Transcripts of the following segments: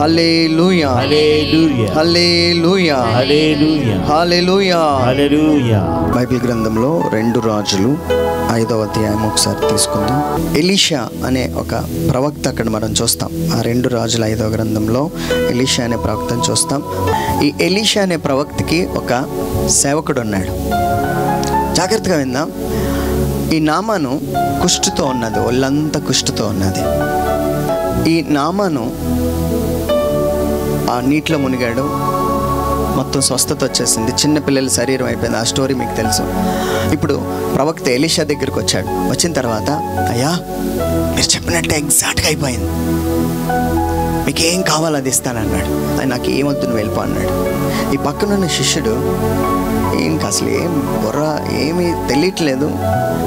హల్లెలూయా hallelujah hallelujah hallelujah hallelujah హల్లెలూయా. Bible గ్రంథంలో 2 రాజులు 5వ అధ్యాయం ఒకసారి తీసుకుందాం. ఎలీషా అనే ఒక ప్రవక్త అక్కడ మనం చూస్తాం. ఆ 2 రాజుల 5వ గ్రంథంలో ఎలీషా అనే ప్రవక్తను చూస్తాం. ఈ ఎలీషా అనే ప్రవక్తకి ఒక సేవకుడు ఉన్నాడు. జాగ్రత్తగా విందాం. ఈ నామాను కుష్టుతో ఉన్నది, ఒళ్ళంతా కుష్టుతో ఉన్నది. ఈ నామాను ఆ నీటిలో మునిగాడు, మొత్తం స్వస్థత వచ్చేసింది, చిన్నపిల్లల శరీరం అయిపోయింది. ఆ స్టోరీ మీకు తెలుసు. ఇప్పుడు ప్రవక్త ఎలీషా దగ్గరికి వచ్చాడు. వచ్చిన తర్వాత, అయ్యా మీరు చెప్పినట్టే ఎగ్జాక్ట్గా అయిపోయింది, మీకు ఏం కావాలో అది ఇస్తానన్నాడు. ఆయన నాకు ఏమొద్దు నువ్వు వెళ్ళిపో అన్నాడు. ఈ పక్కనున్న శిష్యుడు ఇంకా అసలు ఏం బుర్ర ఏమీ తెలియట్లేదు,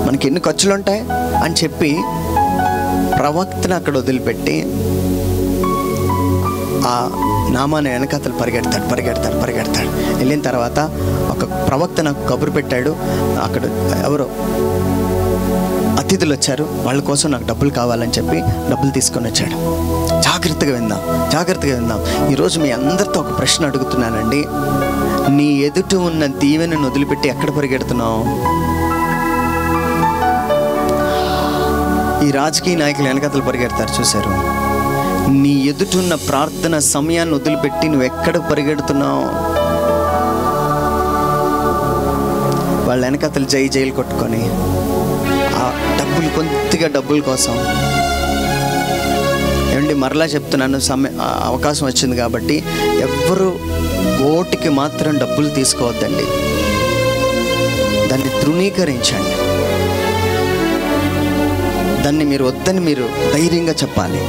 మనకి ఎన్ని ఖర్చులు ఉంటాయి అని చెప్పి ప్రవక్తను అక్కడ వదిలిపెట్టి ఆ నామాన్ని వెనకాతలు పరిగెడతాడు. వెళ్ళిన తర్వాత ఒక ప్రవక్త నాకు కబురు పెట్టాడు, అక్కడ ఎవరో అతిథులు వచ్చారు, వాళ్ళ కోసం నాకు డబ్బులు కావాలని చెప్పి డబ్బులు తీసుకొని వచ్చాడు. జాగ్రత్తగా విందాం. ఈరోజు మీ అందరితో ఒక ప్రశ్న అడుగుతున్నానండి. నీ ఎదుట ఉన్న దీవెనను వదిలిపెట్టి ఎక్కడ పరిగెడుతున్నావు? ఈ రాజకీయ నాయకులు వెనకతలు పరిగెడతారు చూశారు. నీ ఎదుటున్న ప్రార్థన సమయాన్ని వదిలిపెట్టి నువ్వు ఎక్కడ పరిగెడుతున్నావు? వాళ్ళ వెనకతలు జైలు కొట్టుకొని ఆ కొద్దిగా డబ్బుల కోసం. ఏమండి, మరలా చెప్తున్నాను, అవకాశం వచ్చింది కాబట్టి ఎవ్వరు ఓటికి మాత్రం డబ్బులు తీసుకోవద్దండి. దాన్ని తృణీకరించండి. దాన్ని మీరు వద్దని మీరు ధైర్యంగా చెప్పాలి.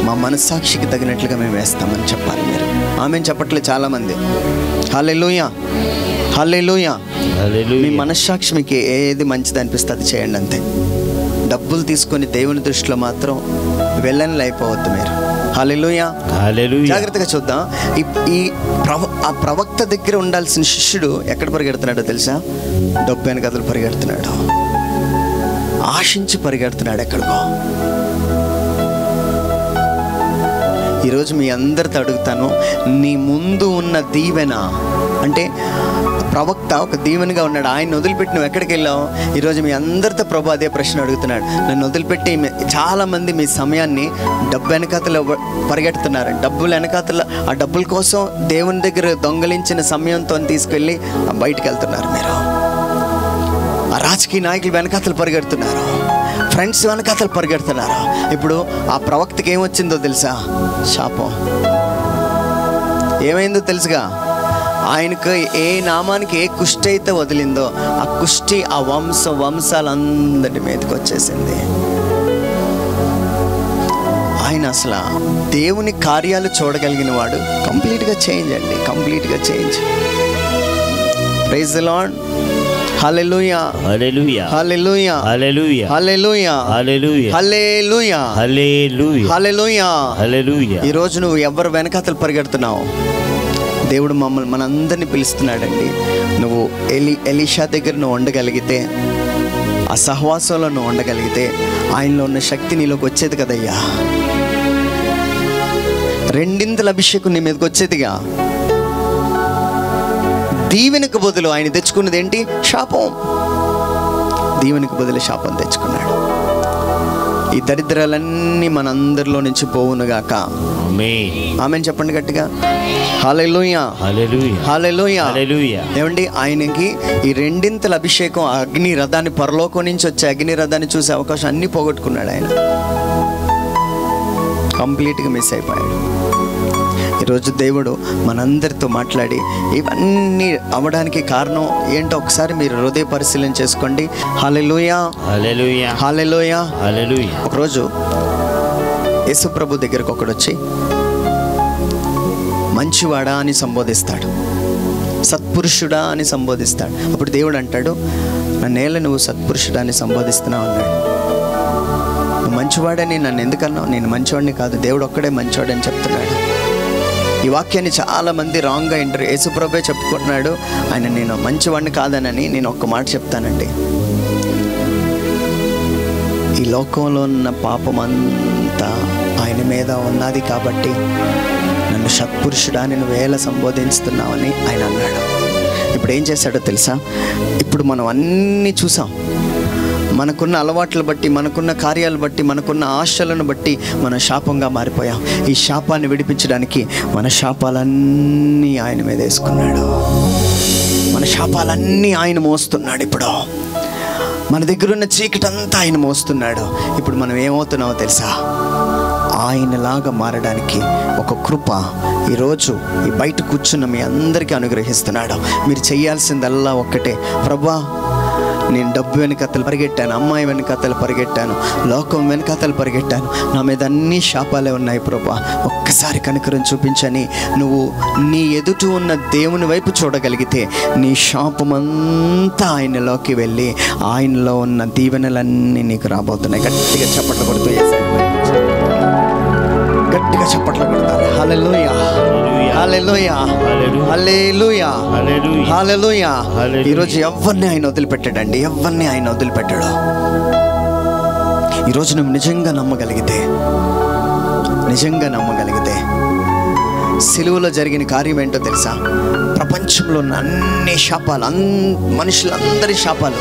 మా మనస్సాక్షికి తగినట్లుగా మేము వేస్తామని చెప్పాలి. మీరు ఆమెను చెప్పట్లేదు చాలామంది. హల్లెలూయా హల్లెలూయా. మీ మనస్సాక్షి మీకు ఏది మంచిది అనిపిస్తే అది చేయండి అంతే. డబ్బులు తీసుకొని దేవుని దృష్టిలో మాత్రం వెళ్ళని అయిపోవద్దు మీరు. హల్లెలూయా హల్లెలూయా. జాగ్రత్తగా చూద్దాం. ఆ ప్రవక్త దగ్గర ఉండాల్సిన శిష్యుడు ఎక్కడ పరిగెడుతున్నాడో తెలుసా? డబ్బు వెనకతలు పరిగెడుతున్నాడు, ఆశించి పరిగెడుతున్నాడు ఎక్కడికో. ఈరోజు మీ అందరితో అడుగుతాను, నీ ముందు ఉన్న దీవెన అంటే ప్రవక్త ఒక దీవెనగా ఉన్నాడు, ఆయన వదిలిపెట్టి నువ్వు ఎక్కడికి వెళ్ళావు? ఈరోజు మీ అందరితో ప్రభు అదే ప్రశ్న అడుగుతున్నాడు. నన్ను వదిలిపెట్టి చాలామంది మీ సమయాన్ని డబ్బు వెనకాతలో పరిగెడుతున్నారు. డబ్బుల వెనకాతల ఆ డబ్బుల కోసం దేవుని దగ్గర దొంగలించిన సమయంతో తీసుకెళ్ళి బయటికి వెళ్తున్నారు. మీరు ఆ రాజకీయ నాయకులు వెనకాతలు పరిగెడుతున్నారు, ఫ్రెండ్స్ వెనకాతలు పరిగెడుతున్నారు. ఇప్పుడు ఆ ప్రవక్తకి ఏమొచ్చిందో తెలుసా? శాపం. ఏమైందో తెలుసుగా? ఆయనకు ఏ నామానికి ఏ కుష్టి అయితే వదిలిందో ఆ కుష్టి ఆ వంశాలందరి మీదకి వచ్చేసింది. ఆయన అసలు దేవుని కార్యాలు చూడగలిగిన వాడు. కంప్లీట్గా change. Praise the lord. Hallelujah hallelujah hallelujah hallelujah hallelujah hallelujah hallelujah hallelujah hallelujah hallelujah. ఈరోజు నువ్వు ఎవరు వెనకాతలు పరిగెడుతున్నావు? దేవుడు మనందరినీ పిలుస్తున్నాడండి. నువ్వు ఎలీషా దగ్గర నువ్వు ఉండగలిగితే, ఆ సహవాసంలో నువ్వు ఉండగలిగితే ఆయనలో ఉన్న శక్తి నీలోకి వచ్చేది కదయ్యా. 2 అభిషేకం నీ మీదకి వచ్చేదిగా. దీవెనకు బదులు ఆయన తెచ్చుకున్నది ఏంటి? శాపం. దీవెనకు బదులు శాపం తెచ్చుకున్నాడు. ఈ దరిద్రాలన్నీ మనందరిలో నుంచి పోవునుగాక. ఆమేన్ చెప్పండి గట్టిగా. హల్లెలూయా హల్లెలూయా హల్లెలూయా హల్లెలూయా. ఏమండి, ఆయనకి ఈ 2 అభిషేకం, అగ్ని రథాన్ని, పరలోకం నుంచి వచ్చే అగ్ని రథాన్ని చూసే అవకాశం అన్నీ పోగొట్టుకున్నాడు. ఆయన కంప్లీట్గా మిస్ అయిపోయాడు. ఈరోజు దేవుడు మనందరితో మాట్లాడి ఇవన్నీ అవ్వడానికి కారణం ఏంటో ఒకసారి మీరు హృదయ పరిశీలన చేసుకోండి. హల్లెలూయా హల్లెలూయా హల్లెలూయా హల్లెలూయా. ఒకరోజు యేసు ప్రభు దగ్గరకు ఒకడు వచ్చి మంచివాడా అని సంబోధిస్తాడు, సత్పురుషుడా అని సంబోధిస్తాడు. అప్పుడు దేవుడు అంటాడు, నన్నేళ్ళ నువ్వు సత్పురుషుడా అని సంబోధిస్తున్నావు అన్నాడు. నువ్వు మంచివాడని నన్ను ఎందుకన్నావు? నేను మంచివాడిని కాదు, దేవుడు ఒక్కడే మంచివాడని చెప్తున్నాడు. ఈ వాక్యాన్ని చాలామంది రాంగ్గా యేసుప్రభువే చెప్పుకుంటున్నాడు. ఆయన నేను మంచివాడిని కాదనని. నేను ఒక్క మాట చెప్తానండి, ఈ లోకంలో ఉన్న పాపం అంతా ఆయన మీద ఉన్నది కాబట్టి నన్ను సత్పురుషుడా నేను వేళ సంబోధిస్తున్నావని ఆయన అన్నాడు. ఇప్పుడు ఏం చేశాడో తెలుసా? ఇప్పుడు మనం అన్నీ చూసాం. మనకున్న అలవాట్లను బట్టి, మనకున్న కార్యాలు బట్టి, మనకున్న ఆశలను బట్టి మనం శాపంగా మారిపోయాం. ఈ శాపాన్ని విడిపించడానికి మన శాపాలన్నీ ఆయన మీద వేసుకున్నాడు. మన శాపాలన్నీ ఆయన మోస్తున్నాడు. ఇప్పుడు మన దగ్గర ఉన్న చీకటంతా ఆయన మోస్తున్నాడు. ఇప్పుడు మనం ఏమవుతున్నామో తెలుసా? ఆయనలాగా మారడానికి ఒక కృప ఈరోజు ఈ బయట కూర్చున్న మీ అందరికీ అనుగ్రహిస్తున్నాడు. మీరు చేయాల్సిందల్లా ఒక్కటే, ప్రభువా నేను డబ్బు వెనకతలు పరిగెట్టాను, అమ్మాయి వెనకతలు పరిగెట్టాను, లోకం వెనకతలు పరిగెట్టాను, నా మీద అన్ని శాపాలే ఉన్నాయి ప్రభువా, ఒక్కసారి కనికరం చూపించని నువ్వు నీ ఎదుట ఉన్న దేవుని వైపు చూడగలిగితే నీ శాపమంతా ఆయనలోకి వెళ్ళి ఆయనలో ఉన్న దీవెనలన్నీ నీకు రాబోతున్నాయి. గట్టిగా చప్పట్లు కొడుతూ గట్టిగా చప్పట్లు కొడతారు. హల్లెలూయా, హల్లెలూయా, హల్లెలూయా, హల్లెలూయా. ఈరోజు ఎవరిని ఆయన వదిలిపెట్టాడండి, ఎవరిని ఆయన వదిలిపెట్టాడు. ఈరోజు నువ్వు నిజంగా నమ్మగలిగితే సిలువలో జరిగిన కార్యం ఏంటో తెలుసా? ప్రపంచంలో ఉన్న అన్ని శాపాలు, మనుషులందరి శాపాలు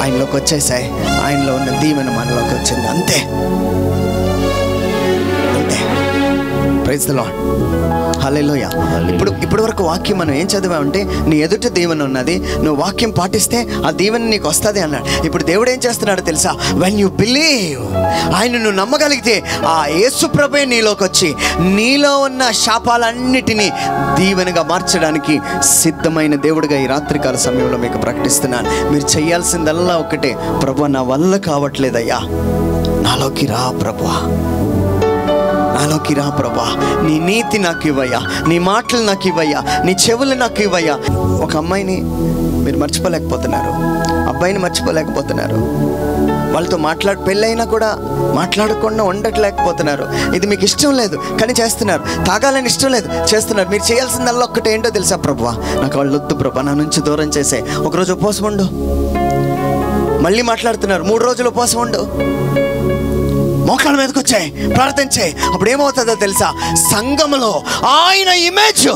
ఆయనలోకి వచ్చేసాయి. ఆయనలో ఉన్న దీవెన మనలోకి వచ్చింది. అంతే. Praise the lord. హల్లెలూయా. ఇప్పుడు వరకు వాక్యం మనం ఏం చదివామంటే నీ ఎదుట దీవెన ఉన్నది, నువ్వు వాక్యం పాటిస్తే ఆ దీవెన నీకు వస్తుంది అన్నాడు. ఇప్పుడు దేవుడు ఏం చేస్తున్నాడు తెలుసా? వెన్ యూ బిలీవ్, ఆయన నువ్వు నమ్మగలిగితే ఆ యేసు ప్రభువే నీలోకి వచ్చి నీలో ఉన్న శాపాలన్నిటినీ దీవెనగా మార్చడానికి సిద్ధమైన దేవుడిగా ఈ రాత్రికాల సమయంలో మీకు ప్రకటిస్తున్నాను. మీరు చేయాల్సిందల్లా ఒక్కటే, ప్రభువా నా వల్ల కావట్లేదయ్యా, నాలోకి రా ప్రభువా, నాలోకి రా ప్రభా, నీ నీతి నాకు ఇవ్వయ్యా, నీ మాటలు నాకు ఇవ్వయ్యా, నీ చెవులు నాకు ఇవ్వయ్యా. ఒక అమ్మాయిని మీరు మర్చిపోలేకపోతున్నారు, అబ్బాయిని మర్చిపోలేకపోతున్నారు, వాళ్ళతో పెళ్ళైనా కూడా మాట్లాడకుండా ఉండట్లేకపోతున్నారు. ఇది మీకు ఇష్టం లేదు కానీ చేస్తున్నారు, తాగాలని ఇష్టం లేదు చేస్తున్నారు. మీరు చేయాల్సిందల్లా ఒక్కటే ఏంటో తెలుసా? ప్రభువా నాకు వాళ్ళు వద్దు ప్రభా, నా నుంచి దూరం చేసే. ఒకరోజు ఉపవాసం ఉండు, మళ్ళీ మాట్లాడుతున్నారు, 3 రోజులు ఉపవాసం ఉండు, మోకాళ్ళ మీదకి వచ్చాయి, ప్రార్థించాయి. అప్పుడు ఏమవుతుందో తెలుసా? సంఘములో ఆయన ఇమేజ్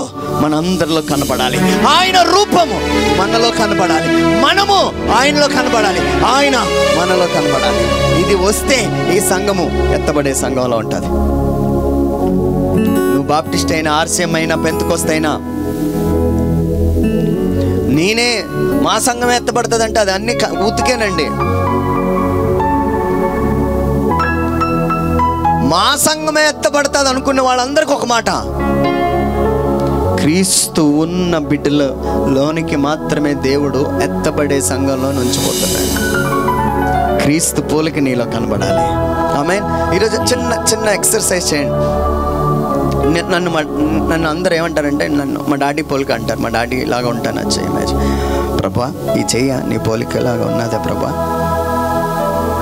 మనందరిలో కనబడాలి, ఆయన రూపము మనలో కనబడాలి, మనము ఆయనలో కనబడాలి, ఆయన మనలో కనబడాలి. ఇది వస్తే ఈ సంఘము ఎత్తబడే సంఘంలో ఉంటుంది. నువ్వు బాప్టిస్ట్ అయినా, ఆర్సీఎం అయినా, పెంతెకోస్తు అయినా, నేనే మా సంఘం ఎత్తబడుతుంది అంటే అది అన్ని ఉతికేనండి. మా సంఘమే ఎత్తబడుతుంది అనుకున్న వాళ్ళందరికీ ఒక మాట, క్రీస్తు ఉన్న బిడ్డలోనికి మాత్రమే దేవుడు ఎత్తబడే సంఘంలో ఉంచిపోతున్నాడు. క్రీస్తు పోలిక నీలో కనబడాలి. ఆమేన్. ఈరోజు చిన్న ఎక్సర్సైజ్ చేయండి. నన్ను అందరూ ఏమంటారంటే నన్ను మా డాడీ పోలిక అంటారు. మా డాడీ లాగా ఉంటాను ఆ ఇమేజ్. ప్రభా ఈ చెయ్య నీ పోలికలాగా ఉన్నదే ప్రభా.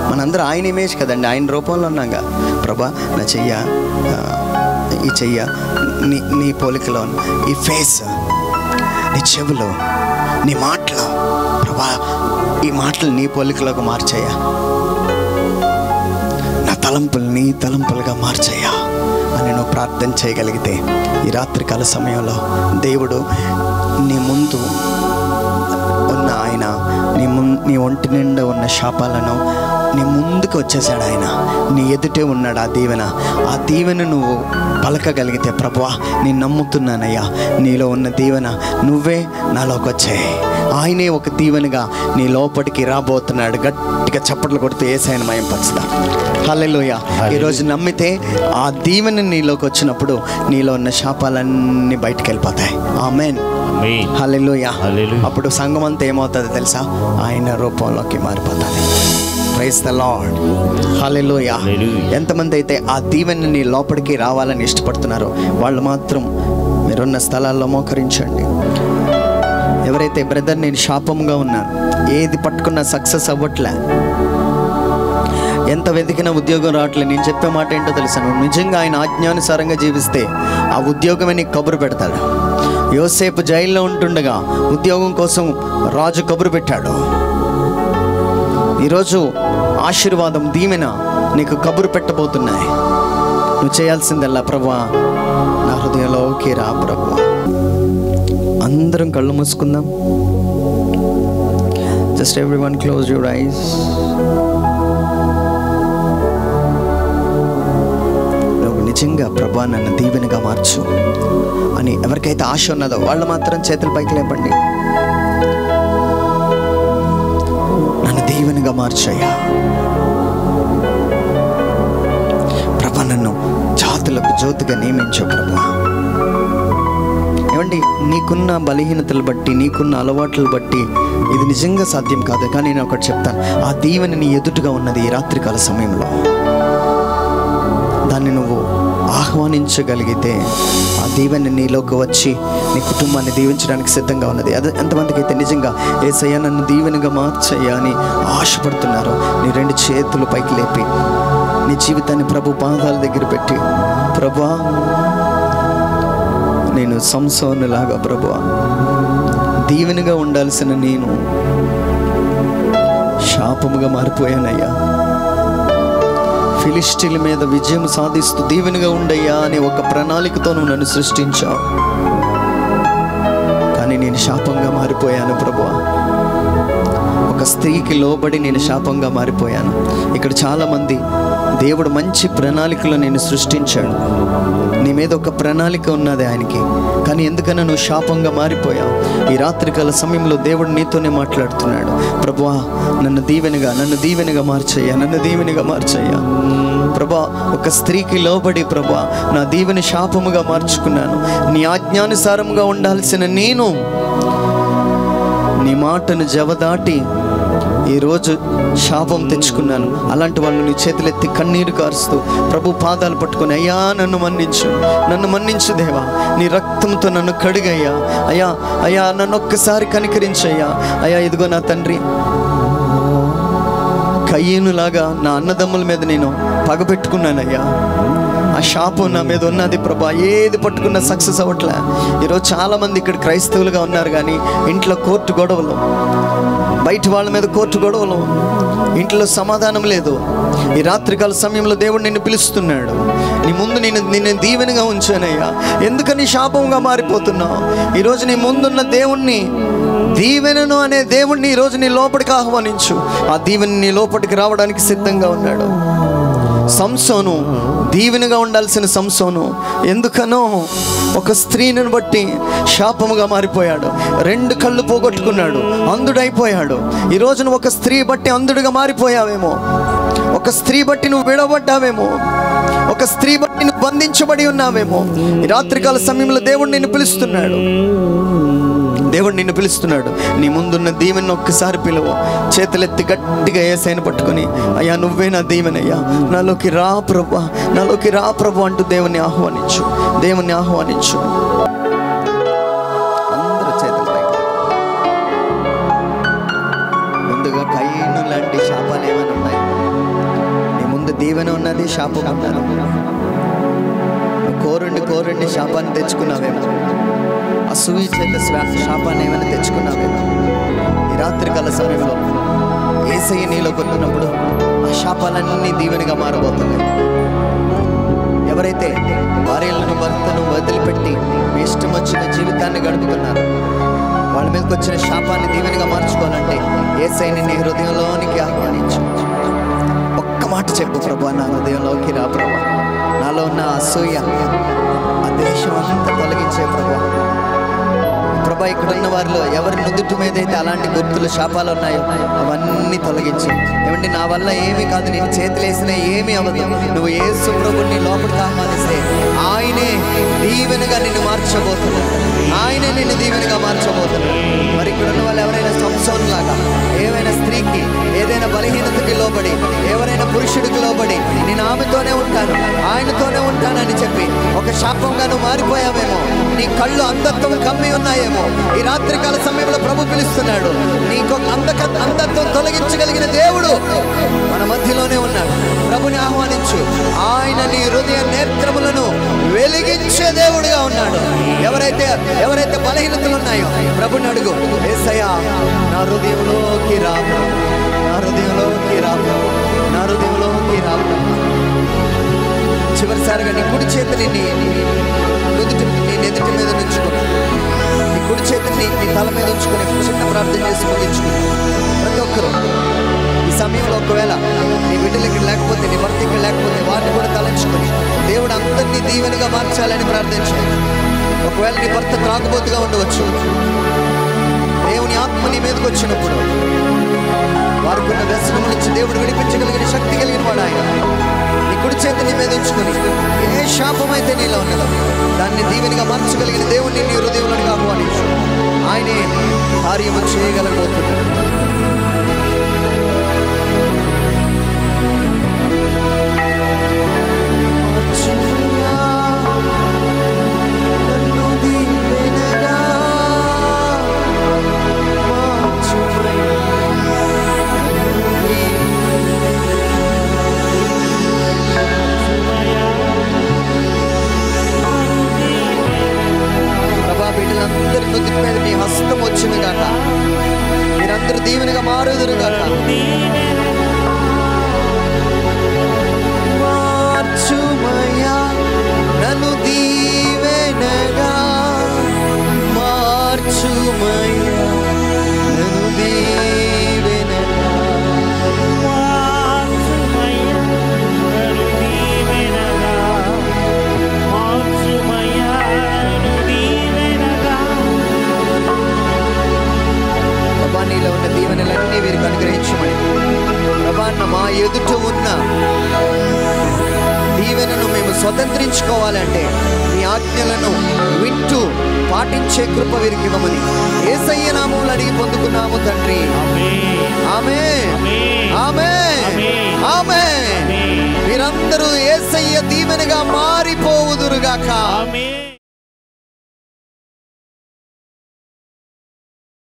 మనందరూ ఆయన ఇమేజ్ కదండి, ఆయన రూపంలో ఉన్నాగా. ప్రభా నా చెయ్య, ఈ చెయ్య నీ పోలికలో, ఈ ఫేస్, నీ చెవులు, నీ మాటలు, ప్రభా ఈ మాటలు నీ పోలికలోకి మార్చయ్యా, నా తలంపులు నీ తలంపులుగా మార్చయ్యా అని నువ్వు ప్రార్థన చేయగలిగితే ఈ రాత్రికాల సమయంలో దేవుడు నీ ముందు ఉన్న ఆయన, నీ ఒంటి నిండా ఉన్న శాపాలను నీ ముందుకు వచ్చేసాడు. ఆయన నీ ఎదుటే ఉన్నాడు. ఆ దీవెన నువ్వు పలకగలిగితే, ప్రభువా నేను నమ్ముతున్నానయ్యా, నీలో ఉన్న దీవెన నువ్వే నాలోకి వచ్చాయి, ఆయనే ఒక దీవెనగా నీ లోపలికి రాబోతున్నాడు. గట్టిగా చప్పట్లు కొడుతూ యేసయ్యను మహిమపరుస్తా. హల్లెలూయా. ఈరోజు నమ్మితే ఆ దీవెన నీలోకి వచ్చినప్పుడు నీలో ఉన్న శాపాలన్నీ బయటకు వెళ్ళిపోతాయి. ఆమేన్. హల్లెలూయా. అప్పుడు సంఘం అంతా ఏమవుతుంది తెలుసా? ఆయన రూపంలోకి మారిపోతుంది. Praise the lord. హల్లెలూయా. ఎంతమంది అయితే ఆ దీవెన నీ లోపలికి రావాలని ఇష్టపడుతున్నారో వాళ్ళు మాత్రం మీరున్న స్థలాల్లో మోకరించండి. ఎవరైతే బ్రదర్ నేను శాపంగా ఉన్నాను, ఏది పట్టుకున్నా సక్సెస్ అవ్వట్లే, ఎంత వెతికినా ఉద్యోగం రావట్లేదు, నేను చెప్పే మాట ఏంటో తెలుసా? నువ్వు నిజంగా ఆయన ఆజ్ఞానుసారంగా జీవిస్తే ఆ ఉద్యోగమే నీకు కబురు పెడతాడు. యోసేపు జైల్లో ఉంటుండగా ఉద్యోగం కోసం రాజు కబురు పెట్టాడు. ఈరోజు ఆశీర్వాదం, దీవెన నీకు కబురు పెట్టబోతున్నాయి. నువ్వు చేయాల్సిందల్లా, ప్రభువా నా హృదయంలో దీవెనలోకి రా ప్రభువా. అందరం కళ్ళు మూసుకుందాం. Just everyone close your eyes. నువ్వు నిజంగా ప్రభా నన్ను దీవెనగా మార్చు అని ఎవరికైతే ఆశ ఉన్నదో వాళ్ళు మాత్రం చేతుల పైకి లేపండి. నన్ను దీవెనగా మార్చయ్యా ప్రభా, నన్ను జాతులకు జ్యోతిగా నియమించు ప్రభా. ఏమండి, నీకున్న బలహీనతలు బట్టి, నీకున్న అలవాట్లను బట్టి ఇది నిజంగా సాధ్యం కాదు. కానీ నేను ఒకటి చెప్తాను, ఆ దీవెన నీ ఎదుటిగా ఉన్నది ఈ రాత్రికాల సమయంలో. దాన్ని నువ్వు ఆహ్వానించగలిగితే ఆ దీవెన నీలోకి వచ్చి నీ కుటుంబాన్ని దీవించడానికి సిద్ధంగా ఉన్నది. అది ఎంతమందికి అయితే నిజంగా యేసయ్యా నన్ను దీవెనగా మార్చయ్యా అని ఆశపడుతున్నారో నీ రెండు చేతులు పైకి లేపి నీ జీవితాన్ని ప్రభు పాదాల దగ్గర పెట్టి, ప్రభా నేను సంసోనులాగా ప్రభువా దీవెనగా ఉండాల్సిన నేను శాపముగా మారిపోయానయ్యా. ఫిలిష్టీల మీద విజయం సాధిస్తూ దీవెనగా ఉండయ్యా అనే ఒక ప్రణాళికతో నువ్వు నన్ను సృష్టించావు. కానీ నేను శాపంగా మారిపోయాను ప్రభువా. ఒక స్త్రీకి లోబడి నేను శాపంగా మారిపోయాను. ఇక్కడ చాలామంది దేవుడు మంచి ప్రణాళికలో నేను సృష్టించాడు. నీ మీద ఒక ప్రణాళిక ఉన్నది ఆయనకి, కానీ ఎందుకన్నా నువ్వు శాపంగా మారిపోయావు. ఈ రాత్రికాల సమయంలో దేవుడు నీతోనే మాట్లాడుతున్నాడు. ప్రభువా నన్ను దీవెనగా మార్చయ్యా, నన్ను దీవెనగా మార్చయ్యా. ప్రభా ఒక స్త్రీకి లోబడి ప్రభా నా దీవెన శాపముగా మార్చుకున్నాను. నీ ఆజ్ఞానుసారముగా ఉండాల్సిన నేను నీ మాటను జవదాటి ఈరోజు శాపం తెచ్చుకున్నాను. అలాంటి వాళ్ళు నీ చేతులెత్తి కన్నీరు కారుస్తూ ప్రభు పాదాలు పట్టుకొని, అయ్యా నన్ను మన్నించు దేవా, నీ రక్తంతో నన్ను కడిగయ్యా, అయ్యా నన్ను ఒక్కసారి కనికరించయ్యా. అయ్యా ఇదిగో నా తండ్రి, కయ్యనులాగా నా అన్నదమ్ముల మీద నేను పగబెట్టుకున్నానయ్యా. ఆ శాపం నా మీద ఉన్నది ప్రభా. ఏది పట్టుకున్నా సక్సెస్ అవ్వట్లే. ఈరోజు చాలామంది ఇక్కడ క్రైస్తవులుగా ఉన్నారు, కానీ ఇంట్లో కోర్టు గొడవలు, బయట వాళ్ళ మీద కోర్టు గొడవలు, ఇంట్లో సమాధానం లేదు. ఈ రాత్రికాల సమయంలో దేవుడు నిన్ను పిలుస్తున్నాడు. నీ ముందు నిన్ను దీవెనగా ఉంచానయ్యా. ఎందుకని శాపంగా మారిపోతున్నావు? ఈరోజు నీ ముందున్న దేవుణ్ణి, దీవెనను అనే దేవుణ్ణి ఈరోజు నీ లోపలికి ఆహ్వానించు. ఆ దీవెన నీ లోపలికి రావడానికి సిద్ధంగా ఉన్నాడు. సంసోను దీవెనగా ఉండాల్సిన సంసోను ఎందుకనో ఒక స్త్రీని బట్టి శాపముగా మారిపోయాడు. 2 కళ్ళు పోగొట్టుకున్నాడు, అంధుడైపోయాడు. ఈ రోజున ఒక స్త్రీ బట్టి అంధుడిగా మారిపోయావేమో, ఒక స్త్రీ బట్టి నువ్వు విడవబడ్డావేమో, ఒక స్త్రీ బట్టి నువ్వు బంధించబడి ఉన్నావేమో. ఈ రాత్రికాల సమయంలో దేవుడు నిన్ను పిలుస్తున్నాడు. నీ ముందున్న దీవెన ఒక్కసారి పిలువు. చేతులెత్తి గట్టిగా యేసయ్యను పట్టుకొని, అయ్యా నువ్వే నా దీవెనయ్యా, నాలోకి రా ప్రభు అంటూ దేవుణ్ణి ఆహ్వానించు. అందరూ చేతులపై. ముందుగా కయ్యను లాంటి శాపాలు ఏమైనా ఉన్నాయి? నీ ముందు దీవెన ఉన్నది, శాపం ఉన్నది. కోరుండి శాపాన్ని తెచ్చుకున్నావేమో, అసూయ చేత శాపాన్ని ఏమైనా తెచ్చుకున్నావేమో. ఈ రాత్రికాల సమయంలో యేసయ్య నీలో కొట్టినప్పుడు ఆ శాపాలన్నీ దీవెనగా మారబోతున్నాయి. ఎవరైతే భార్యలను భర్తను వదిలిపెట్టి మీ ఇష్టం వచ్చిన జీవితాన్ని గడుపుతున్నారు, వాళ్ళ మీదకి వచ్చిన శాపాన్ని దీవెనగా మార్చుకోవాలంటే యేసయ్యని నీ హృదయంలోనికి ఆహ్వానించు. ఒక్క మాట చెప్పు, ప్రభా నా హృదయంలోకి రా ప్రభా. నాలో ఉన్న అసూయ, ఆ దేశం అంతా తొలగించే ప్రభా. ఇక్కడ ఉన్న వారిలో ఎవరి నుదుటి మీద అయితే అలాంటి గుర్తులు, శాపాలు ఉన్నాయో అవన్నీ తొలగించి, ఏమంటే నా వల్ల ఏమీ కాదు, నేను చేతులేసిన ఏమీ అవ్వదు, నువ్వు యేసు ప్రభుని లోపలికి ఆహ్వానిస్తే ఆయనే దీవెనగా నిన్ను మార్చబోతున్నాడు. మరి ఇక్కడ ఉన్న వాళ్ళు ఎవరైనా సంసోను లాగా, ఏమైనా స్త్రీకి, ఏదైనా బలహీనతకి లోబడి, ఎవరైనా పురుషుడికి లోబడి నేను ఆమెతోనే ఉంటాను, ఆయనతోనే ఉంటానని చెప్పి ఒక శాపంగా నువ్వు మారిపోయావేమో, నీ కళ్ళు అంధత్వం కమ్మి ఉన్నాయేమో, ఈ రాత్రికాల సమయంలో ప్రభు పిలుస్తున్నాడు. నీకు అంధత్వం తొలగించగలిగిన దేవుడు మన మధ్యలోనే ఉన్నాడు. ప్రభుని ఆహ్వానించు. ఆయన నీ హృదయ నేత్రములను వెలిగించే దేవుడిగా ఉన్నాడు. ఎవరైతే బలహీనతలు ఉన్నాయో ప్రభుని అడుగు. యేసయ్యా నా హృదయంలోకి రా, చివరిసారిగా నీ కుడి చేతిని నీ ఎదుటి మీద ఉంచుకొని, నీ కుడి చేతిని నీ తల మీద ఉంచుకొని చిన్న ప్రార్థన చేసి ముగించుకుని ప్రతి ఒక్కరూ ఈ సమయంలో ఒకవేళ నీ బిడ్డలు ఇక్కడ లేకపోతే, నీ భర్త ఇక్కడ లేకపోతే వాటిని కూడా తలంచుకొని దేవుడు అందరినీ దీవెనగా మార్చాలని ప్రార్థించండి. ఒకవేళ నీ భర్త త్రాగుబోతుగా ఉండవచ్చు, దేవుని ఆత్మ నీ మీదకి వచ్చినప్పుడు వారికి ఉన్న వ్యసనం నుంచి దేవుడు విడిపించగలిగిన శక్తి కలిగిన వాడు ఆయన. నీ కుడి చేతి నీ మీద ఉంచుకొని ఏ శాపమైతే నీలో ఉన్నదో దాన్ని దీవెనగా మార్చగలిగిన దేవుడిని నీ హృదయంలోకి ఆహ్వానించు. ఆయనే కార్యము చేయగలగబోతున్నాడు. బిడ్డలందరి నుదుటి మీద మీ హస్తం వచ్చిన గాక, మీరందరూ దీవెనగా మారుదురు గాక. మార్చుమయ్యా నన్ను దీవెనగా, మార్చుమయ్యా నన్ను దీవెనగా, మార్చుమయ్యా నన్ను దీవెనగా, మార్చుమయ్యా నన్ను దీవెనగా. ప్రభా నీలో ఉన్న దీవెనలన్నీ వీరికి అనుగ్రహించమని. ప్రభా మా ఎదుట ఉన్న దీవెనను మేము స్వతంత్రించుకోవాలంటే నీ ఆజ్ఞలను వింటూ పాటించే కృప వీరికి ఇవ్వమని యేసయ్య నామములో అడిగి పొందుకున్నాము తండ్రి. ఆమేన్, ఆమేన్, ఆమేన్. మీరందరూ యేసయ్య దీవెనగా మారిపోవుదురుగాక.